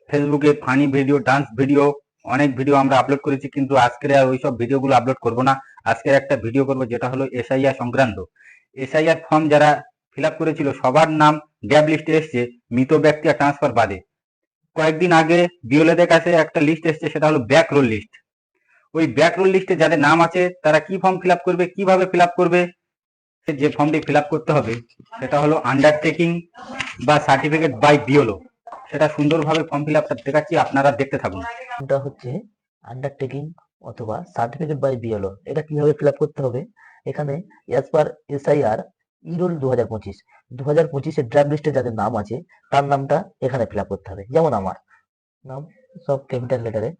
ফেসবুকে funny video, dance video, অনেক video আমরা আপলোড করেছি, কিন্তু আজকের আর ওইসব ভিডিওগুলো আপলোড করব না। আজকের একটা ভিডিও করব যেটা হলো এসআইআর সংক্রান্ত। এসআইআর ফর্ম যারা ফিল আপ করেছিল সবার নাম গ্যাপ লিস্টে এসছে, মৃত ব্যক্তি আর ট্রান্সফার বাদে। কয়েকদিন আগে বিওলেদের কাছে একটা লিস্ট এসছে, সেটা হলো ব্যাক রোল লিস্ট। ওই ব্যাক রোল লিস্টে যাদের নাম আছে তারা কি ফর্ম ফিল আপ করবে, কিভাবে ফিল আপ করবে, যে ফর্মটি ফিল আপ করতে হবে সেটা হলো আন্ডারটেকিং বা সার্টিফিকেট বাই বিওলো। সেটা সুন্দরভাবে ফর্ম ফিল আপটা দেখাচ্ছি, আপনারা দেখতে থাকুন। এটা হচ্ছে আন্ডারটেকিং অথবা সার্টিফিকেট বাই বিএলও। এটা কিভাবে ফিল আপ করতে হবে? এখানে অ্যাজ পার এসআইআর ইরোল 2025 এর ড্রাফট লিস্টে যাদের নাম আছে তার নামটা এখানে ফিল আপ করতে হবে। যেমন আমার নাম সব ক্যাপিটাল লেটারে,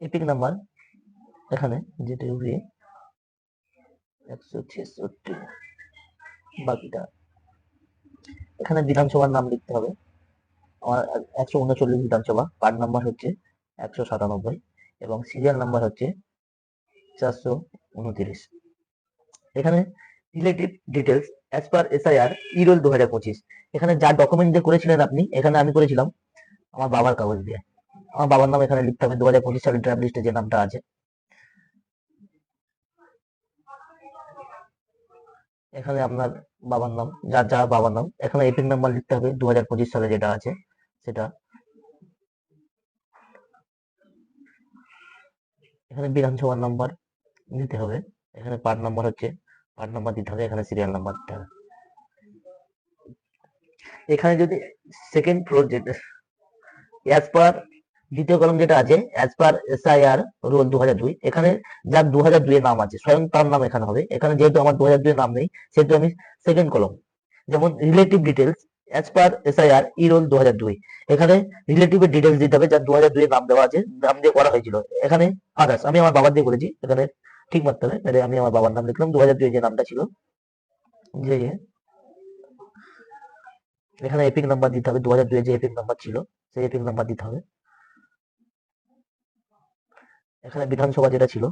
এপিক নাম্বার এখানে যেটা 166, বাকিটা এখানে বিধানসভার নাম লিখতে হবে। আমার 139 বিধানসভা, কার্ড নাম্বার হচ্ছে 197 এবং সিরিয়াল নাম্বার হচ্ছে 429। এখানে relative details as per SIR ইরোল 2025। এখানে যা ডকুমেন্ট দিয়ে করেছিলেন আপনি, এখানে আমি করেছিলাম আমার বাবার কাগজ দিয়ে। আমার বাবার নাম এখানে লিখতে হবে 2025 সালের ড্রাফট লিস্টে যে নামটা আছে। এখানে আপনার বাবার নাম, যার যার বাবার নাম, এখানে এপিক নাম্বার লিখতে হবে 2025 সালে যেটা আছে সেটা। এখানে বিধানসভার নাম্বার দিতে হবে, এখানে পার্ট নাম্বার হচ্ছে পার্ট নাম্বার দিতে হবে, এখানে সিরিয়াল নাম্বার দিতে হবে। এখানে যদি সেকেন্ড ফ্লোর যেটা অ্যাজ পার দ্বিতীয় কলম যেটা আছে অ্যাজ পার এসআইআর রোল 2002, এখানে যার 2002 এর নাম আছে স্বয়ং তার নাম এখানে হবে। এখানে যেহেতু আমার 2002 এর নাম নেই সেহেতু আমি সেকেন্ড কলম, যেমন relative details as per SIR E roll 2002, এখানে রিলেটিভের ডিটেলস দিতে হবে যার 2002 এর নাম দেওয়া আছে, নাম দিয়ে করা হয়েছিল। এখানে আদার্স আমি আমার বাবার দিয়ে করেছি, এখানে ঠিক মারতে হবে। তাহলে আমি আমার বাবার নাম লিখলাম 2002 যে নামটা ছিল, যে এখানে এপিক নাম্বার দিতে হবে 2002 যে এপিক নাম্বার ছিল সেই এপিক নাম্বার দিতে হবে। এখানে বিধানসভা যেটা ছিল,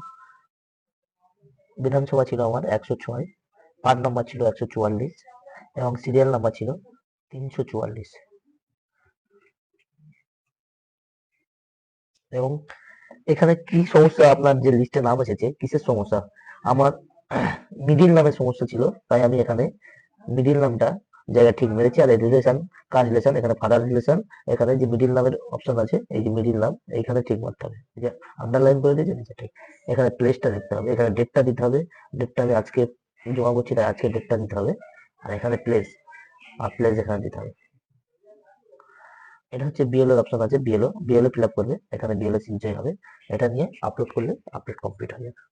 বিধানসভা ছিল আমার 106, পার্ট নাম্বার ছিল 144 এবং সিরিয়াল নাম্বার ছিল 344। এবং এখানে কি সমস্যা, আপনার যে লিস্টে নাম এসেছে কিসের সমস্যা? আমার মিডিল নামের সমস্যা ছিল, তাই আমি এখানে মিডিল নামটা জায়গা ঠিক মেরেছি। আর রিলেশন, কার রিলেশন, এখানে ফাদার রিলেশন, এখানে যে মিডিল নামের অপশন আছে এই যে মিডিল নাম এইখানে ঠিক মারতে হবে, এই যে আন্ডারলাইন করে দিয়েছে নিচে ঠিক। এখানে প্লেসটা দিতে হবে, এখানে ডেটটা দিতে হবে, ডেটটা আমি আজকে জমা করছি তাই আজকে ডেটটা দিতে হবে। আর এখানে প্লেস, আর প্লেস এখানে দিতে হবে। এটা হচ্ছে বিএলও অপশন আছে, বিএলও ফিল আপ করবে, এখানে বিএলও সিগনেচার হবে। এটা নিয়ে আপলোড করলে আপলোড কমপ্লিট হয়ে যাবে।